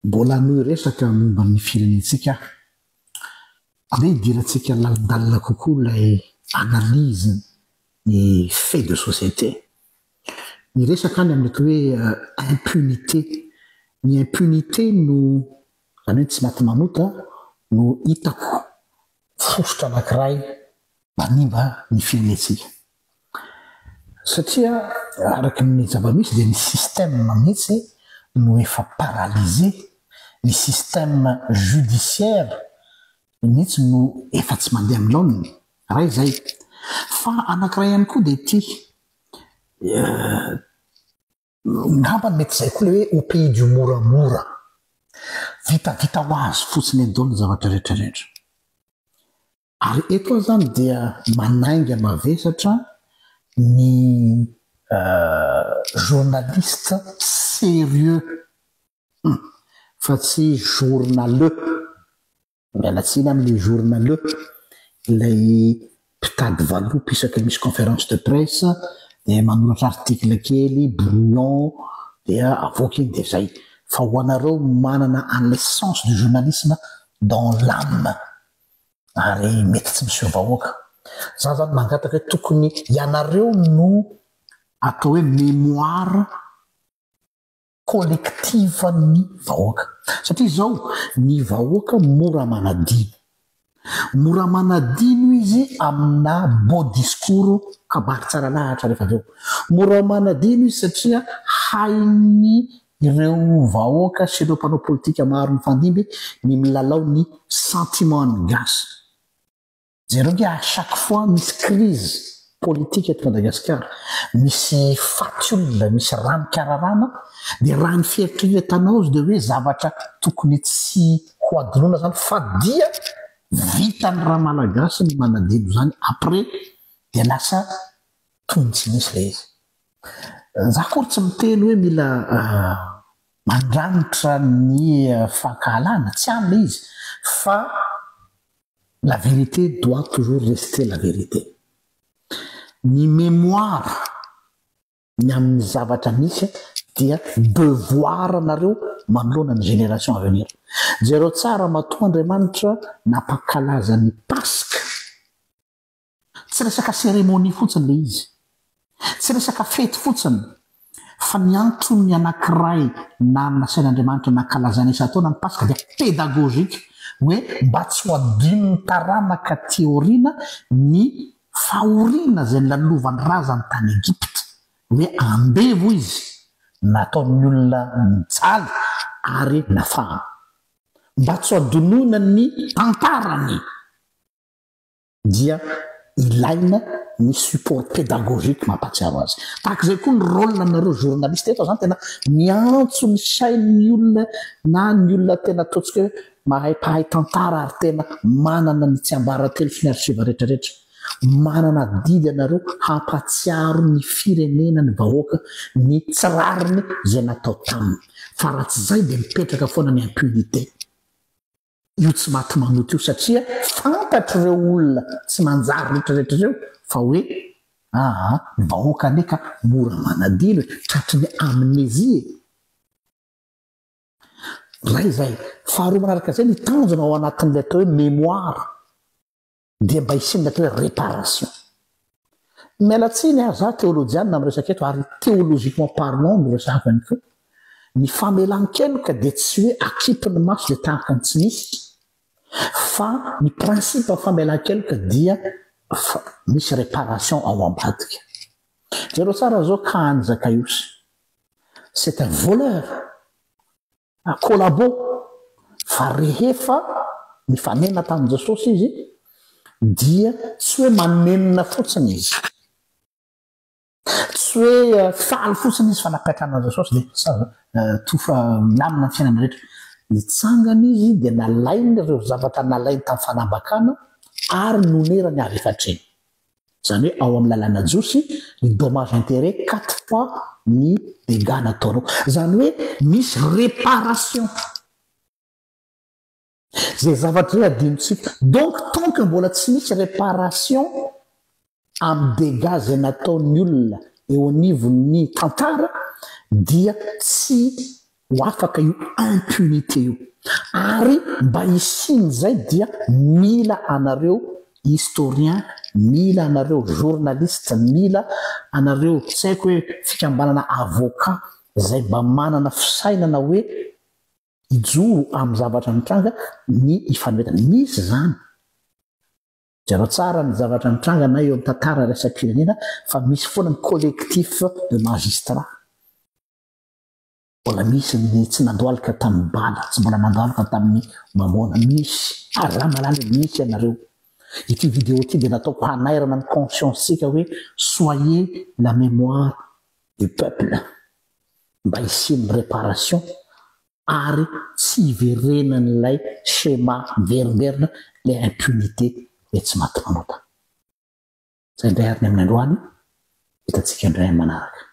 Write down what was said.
mbola no resaka momba ny firenentsika ave idirantsika lalindalina kokoa ilay analyse ny fait de société. Ny resaka any amin'ny hoe impunité. Ny impunité no zany hoe tsy maty manota no hitako fosotra anankiray manimba ny firenentsika. Satria araka ny zava-misy dia ny système mihitsy no efa paralysé, ny système judiciaire mihitsy no efa tsy mandeha amin'ny laoniny. Raha izay fa anankiray ihany koa dia ity ngamba mety izay koa le hoe au pays du moramora, vitavita ho azy fotsiny edao ny zavatra rehetrarehetra. Ary eto zany dia manainga mavesatra ny journaliste sérieux fa tsy journaleux. Mialatsiny amin'le journaleux ilay mpitady valopy isaky misy conférence de presse dia manoratra article kely brouillon dia avoaka iny dia zay. Fa ho anareo manana en l'essence du journalisme dans l'âme ary mety tsy misy vahoaka. Za zany mangataka hoe tokony ianareo no atao hoe mémoire collective ny vahoaka. Satria zao ny vahoaka mora manadino. Mora manadino izy amina beau discours kabary tsara lahatra rehefa aveo. Mora manadino izy satria hainy ireo vahoaka sy ireo mpanao politika maro mifandimby ny milalao ny sentiment ny gasy. Zereo nge à chaque fois misy crise politique eto Madagasikara, misy faty olona, misy rano kararana, dia raha ny fieritreretanao tanao izy dia hoe zavatra tokony tsy ho adinoina zany fa dia vitany raha malagasy ny manadino zany après dia lasa toy ny tsy misy le izy. Za kory tsy miteny hoe mila mandranitra ny fahakalana, tsy any le izy, fa la vérité doit toujours rester la vérité. Ny mémoire ny amin'ny zavatra misy dia devoir anareo manoloana ny génération à venir. Jereo tsara matoa Andriamanitra nampakalaza ny Pasika. Tsy resaka cérémonie fotsiny le izy, tsy resaka fety fotsiny, fa ny antony anankiray na nasain'Andriamanitra nakalazana isa-taona ny Pasika dia pédagogique, hoe mba tsy ho adino ny taranaka teoriana ny fahoriana zay nilalovan'ny razany tany Egypte, hoe ambevo izy nataon'ny olona mijaly ary nafaha. Mba tsy ho adonoina ny tantarany dia ilaina ny support pédagogique mampatsiaro azy. Tahak'izay koa ny rôle nareo journaliste eto zany tena miantso ny sain'ny olona na ny olona tena ataontsika hoe mahay mpahay tantara ary tena manana ny tsiambaratelo sy ny archive rehetrarehetra. Manana didy anareo hampatsiaro ny firenena ny vahoaka ny tsirariny zay natao taminy. Fa raha tsy zay dia mipetraka foana ny impunité. Io tsy maty manoto io satria fantatry ireo olona tsy manjary rehetrarehetra ireo fa hoe ny vahoaka neka mora manadino tratry ny amnésie. Raha izay faharoa manaraka zay ny tanjona ao anatin'ilay atao hoe mémoire dia mba isinina atao hoe réparation. Mialatsiny za théologiana amin'ny resaka eto ary théologiquement parlant no resaka ihany koa. Ny famelan-keloka dia tsy hoe akipy ny maso dia tahaka ny tsy misy, fa ny principe famelan-keloka dia misy réparation ao ambadika. Jereo tsara zao Kahany Zakaiosy, c'est un voleur, un collabo, fa rehefa nifanena tamin'i Jesosy izy dia tsy hoe manenina fotsiny izy, tsy hoe faly fotsiny izy fa napetrana Jesosy dia tofa milamina ny fiainana rehetra. Nitsangana izy dia nalainy ireo zavatra nalainy tamin'ny fanambakana ary nonerany avy efatreny. Zany hoe ao amin'ny lalàna jiosy ny dommage intérêt 4 fois ny dégâts nataonao. Zany hoe misy réparation zay zavatra hoe adinotsika. Donc tant que mbola tsy misy réparation amin'ny dégâts zay nataon'ny olona eo anivon'ny tantara dia tsy ho afaka io impunité io. Ary mba hisiny zay dia mila anareo historien, mila anareo journaliste, mila anareo tsy haiko hoe fikambanana avocat zay mba manana fisainana hoe ijoro amy zavatra mitranga ny ifanometana. Misy zany jareo tsara ny zavatra mitranga na eo amy tantara raisam-pirenena fa misy foana ny collectif de magistrat. Mbola misy ny tsy nandoalika tamin'ny bala, tsy mbola nandoalika tamin'ny mamona. Misy raha malala misy anareo. Ity vidéo ity dia nataoko hanairana ny conscience-tsika hoe soyez la mémoire du peuple, mba hisian'ny réparation ary tsy hiverenan'ilay schéma veriberina le impunité le tsy maty manota. Zay indray ariny amin'ny androany hitantsika indray manaraka.